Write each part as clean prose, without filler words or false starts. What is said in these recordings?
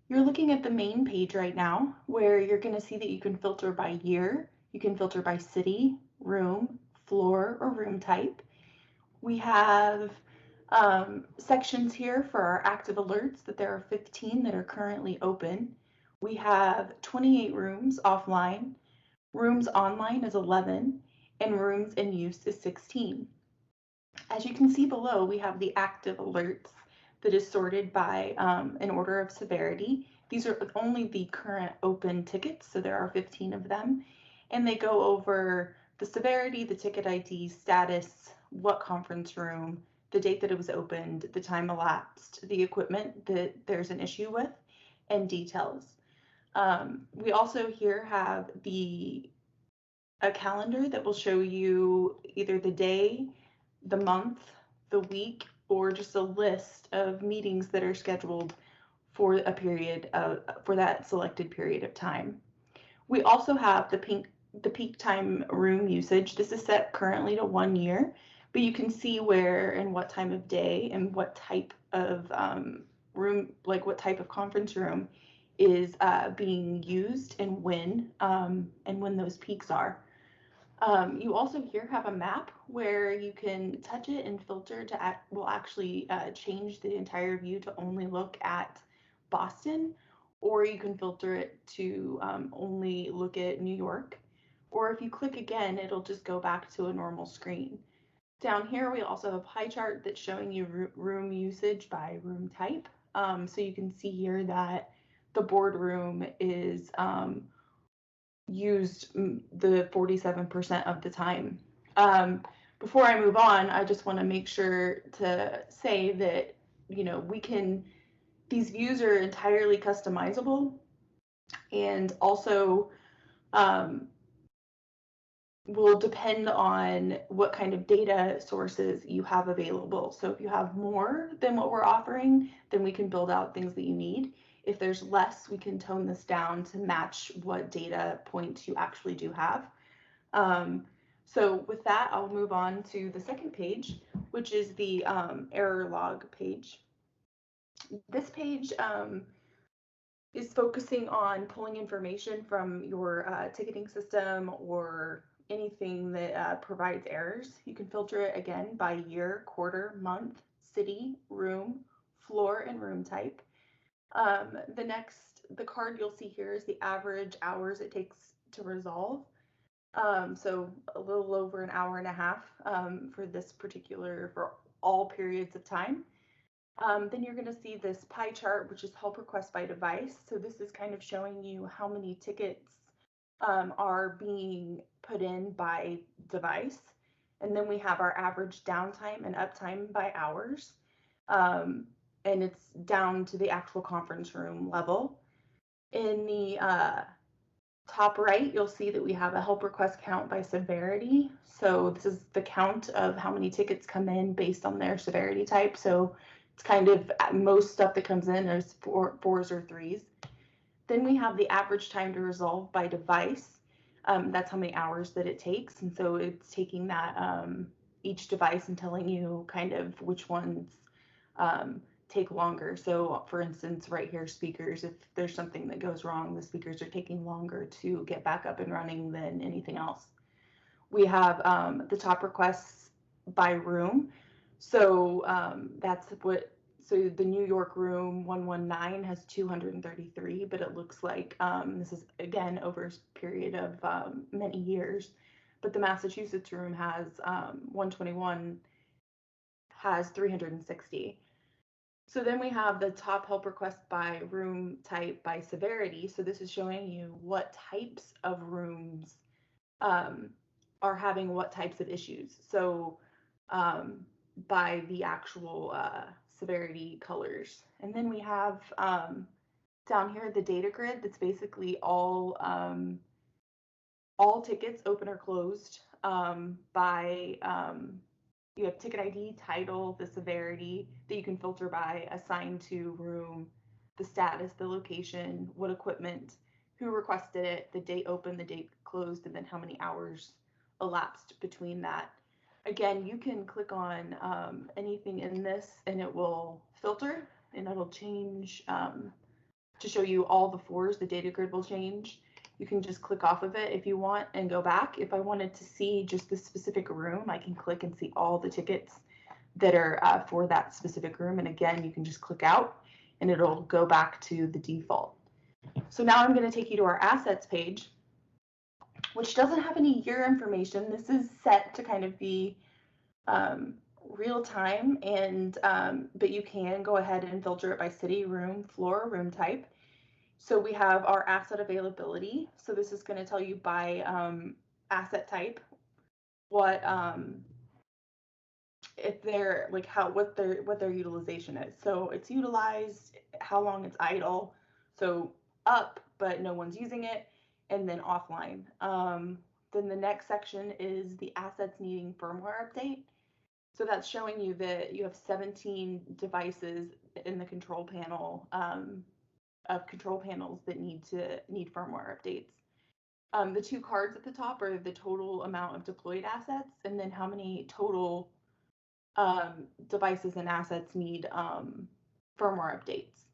You're looking at the main page right now where you're going to see that you can filter by year, you can filter by city, room, floor, or room type. We have sections here for our active alerts that there are 15 that are currently open. We have 28 rooms offline, rooms online is 11, and rooms in use is 16. As you can see below, we have the active alerts that is sorted by an order of severity. These are only the current open tickets, so there are 15 of them, and they go over the severity, the ticket ID, status, what conference room, the date that it was opened, the time elapsed, the equipment that there's an issue with, and details. We also here have a calendar that will show you either the day, the month, the week, or just a list of meetings that are scheduled for a period of, for that selected period of time. We also have the peak time room usage. This is set currently to 1 year, but you can see where and what time of day and what type of room, like what type of conference room is being used and when those peaks are. You also here have a map where you can touch it and filter to will actually change the entire view to only look at Boston, or you can filter it to only look at New York. Or if you click again, it'll just go back to a normal screen. Down here, we also have a pie chart that's showing you room usage by room type. So you can see here that the boardroom is used the 47% of the time. Before I move on, I just want to make sure to say that, these views are entirely customizable, and also will depend on what kind of data sources you have available. So if you have more than what we're offering, then we can build out things that you need. If there's less, we can tone this down to match what data points you actually do have. So with that, I'll move on to the second page, which is the error log page. This page is focusing on pulling information from your ticketing system or anything that provides errors. You can filter it again by year, quarter, month, city, room, floor, and room type. The card you'll see here is the average hours it takes to resolve. So a little over an hour and a half for all periods of time. Then you're going to see this pie chart, which is help request by device. So this is kind of showing you how many tickets are being put in by device. And then we have our average downtime and uptime by hours. And it's down to the actual conference room level. In the top right, you'll see that we have a help request count by severity. So this is the count of how many tickets come in based on their severity type. So it's kind of most stuff that comes in is fours or threes. Then we have the average time to resolve by device. That's how many hours that it takes. And so it's taking that each device and telling you kind of which ones take longer. So for instance, right here, speakers, if there's something that goes wrong, the speakers are taking longer to get back up and running than anything else. We have the top requests by room. So so the New York room 119 has 233, but it looks like this is again over a period of many years. But the Massachusetts room has 121 has 360. So then we have the top help request by room type by severity. So this is showing you what types of rooms are having what types of issues. So by the actual severity colors. And then we have down here the data grid that's basically all tickets open or closed by you have ticket ID, title, the severity that you can filter by, assigned to room, the status, the location, what equipment, who requested it, the date open, the date closed, and then how many hours elapsed between that. Again, you can click on anything in this and it will filter and it'll change to show you all the floors. The data grid will change. You can just click off of it if you want and go back. If I wanted to see just the specific room, I can click and see all the tickets that are for that specific room. And again, you can just click out and it'll go back to the default. So now I'm going to take you to our assets page, which doesn't have any year information. This is set to kind of be real time, and but you can go ahead and filter it by city, room, floor, room type. So we have our asset availability. So this is going to tell you by asset type what if they're like what their utilization is. So it's utilized, how long it's idle. So up, but no one's using it, and then offline. Then the next section is the assets needing firmware update. So that's showing you that you have 17 devices in the control panel of control panels that need firmware updates. The two cards at the top are the total amount of deployed assets, and then how many total devices and assets need firmware updates.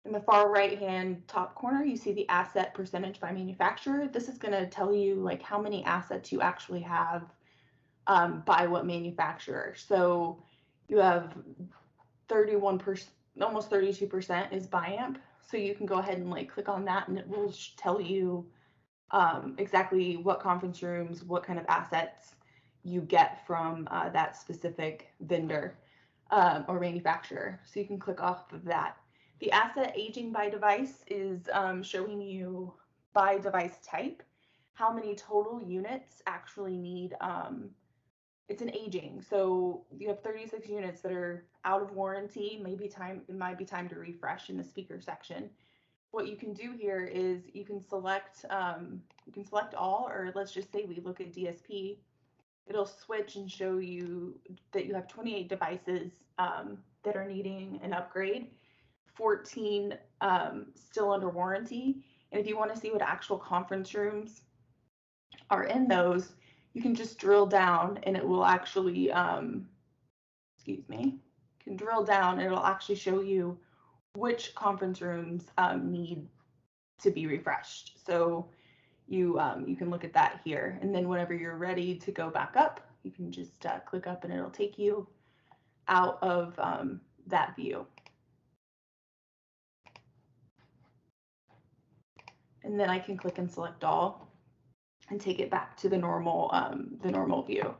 In the far right hand top corner, you see the asset percentage by manufacturer. This is going to tell you like how many assets you actually have by what manufacturer. So you have 31%, almost 32% is BiAmp. So you can go ahead and like click on that and it will tell you exactly what conference rooms, what kind of assets you get from that specific vendor or manufacturer. So you can click off of that. The asset aging by device is showing you by device type how many total units actually need. It's an aging, so you have 36 units that are out of warranty. It might be time to refresh in the speaker section. What you can do here is you can select all, or let's just say we look at DSP. It'll switch and show you that you have 28 devices that are needing an upgrade, 14 still under warranty. And if you want to see what actual conference rooms are in those, you can just drill down and it will actually, can drill down and it'll actually show you which conference rooms need to be refreshed. So you can look at that here, and then whenever you're ready to go back up, you can just click up and it'll take you out of that view. And then I can click and select all and take it back to the normal view.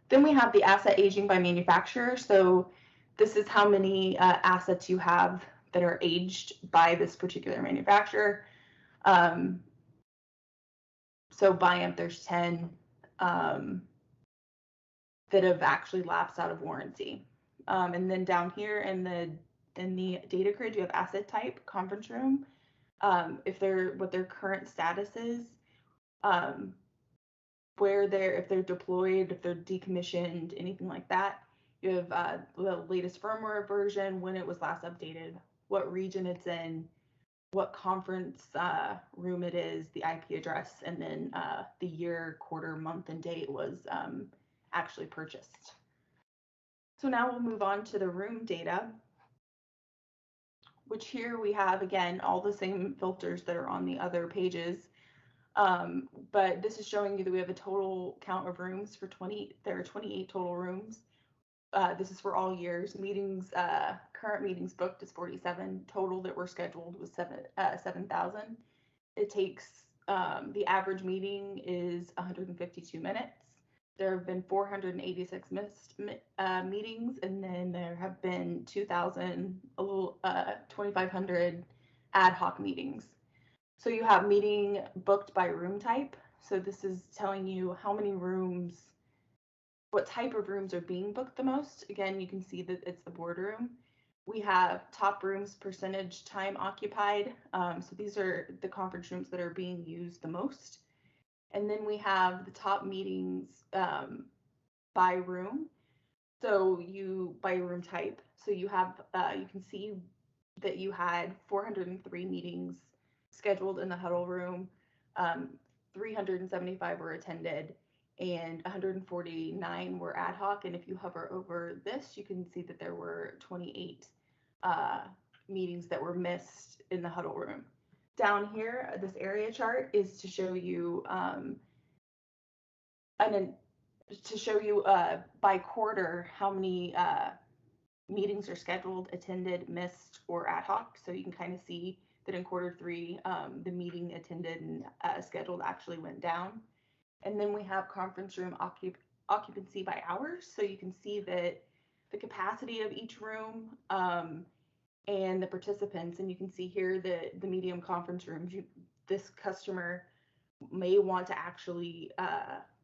Then we have the asset aging by manufacturer. So this is how many assets you have that are aged by this particular manufacturer. So BiAmp, there's 10 that have actually lapsed out of warranty. And then down here in the data grid, you have asset type, conference room, what their current status is, if they're deployed, if they're decommissioned, anything like that. You have the latest firmware version, when it was last updated, what region it's in, what conference room it is, the IP address, and then the year, quarter, month, and date was actually purchased. So now we'll move on to the room data, which here we have, again, all the same filters that are on the other pages. But this is showing you that we have a total count of rooms for there are 28 total rooms. This is for all years. Meetings, current meetings booked is 47. Total that were scheduled was 7,000. It takes, the average meeting is 152 minutes. There have been 486 missed meetings, and then there have been 2,500 ad hoc meetings. So you have meeting booked by room type. So this is telling you how many rooms, what type of rooms are being booked the most. Again, you can see that it's the boardroom. We have top rooms percentage time occupied. So these are the conference rooms that are being used the most. And then we have the top meetings by room. So by room type. So you have, you can see that you had 403 meetings scheduled in the huddle room, 375 were attended, and 149 were ad hoc. And if you hover over this, you can see that there were 28 meetings that were missed in the huddle room. Down here, this area chart is to show you by quarter how many meetings are scheduled, attended, missed, or ad hoc. So you can kind of see that in Q3, the meeting attended and scheduled actually went down. And then we have conference room occupancy by hours. So you can see that the capacity of each room and the participants. And you can see here that the medium conference rooms, this customer may want to actually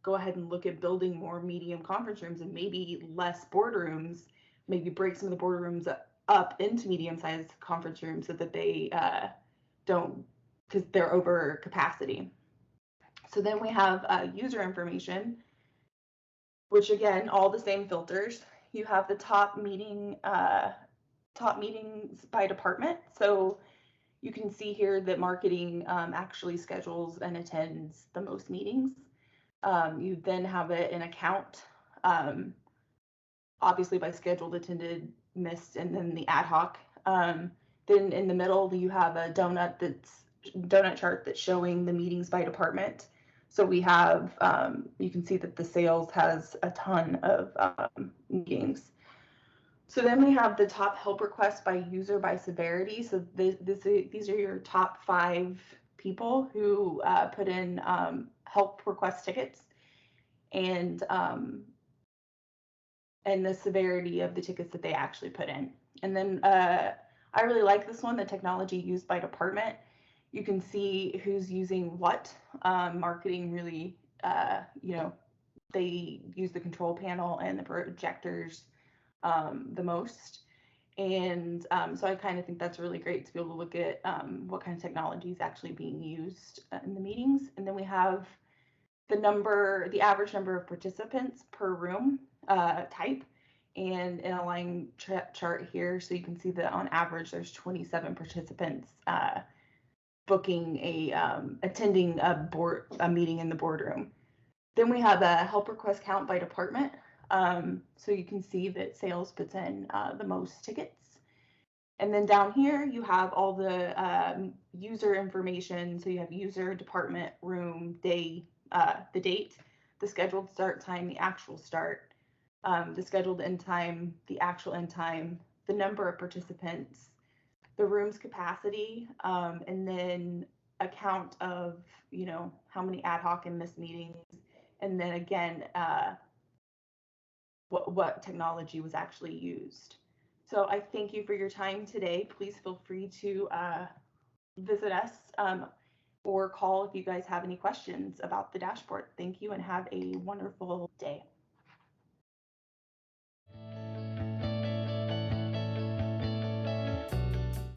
go ahead and look at building more medium conference rooms and maybe less boardrooms, maybe break some of the boardrooms up into medium-sized conference rooms so that they don't, because they're over capacity. So then we have user information, which again, all the same filters. You have the top meetings by department. So you can see here that marketing actually schedules and attends the most meetings. You then have it in account, obviously by scheduled, attended, missed, and then the ad hoc. Then in the middle, you have a donut chart that's showing the meetings by department. So we have, you can see that the sales has a ton of meetings. So then we have the top help requests by user by severity. So these are your top 5 people who put in help request tickets, and the severity of the tickets that they actually put in. And then I really like this one, the technology used by department. You can see who's using what. Marketing really, they use the control panel and the projectors the most. And so I kind of think that's really great to be able to look at what kind of technology is actually being used in the meetings. And then we have the average number of participants per room type, and in a line chart here, so you can see that on average there's 27 participants attending a meeting in the boardroom. Then we have a help request count by department. So you can see that sales puts in the most tickets. And then down here you have all the user information. So you have user, department, room, day, the date, the scheduled start time, the actual start, the scheduled end time, the actual end time, the number of participants, the room's capacity, and then a count of, how many ad hoc and missed meetings, and then again, what technology was actually used. So I thank you for your time today. Please feel free to visit us or call if you guys have any questions about the dashboard. Thank you and have a wonderful day.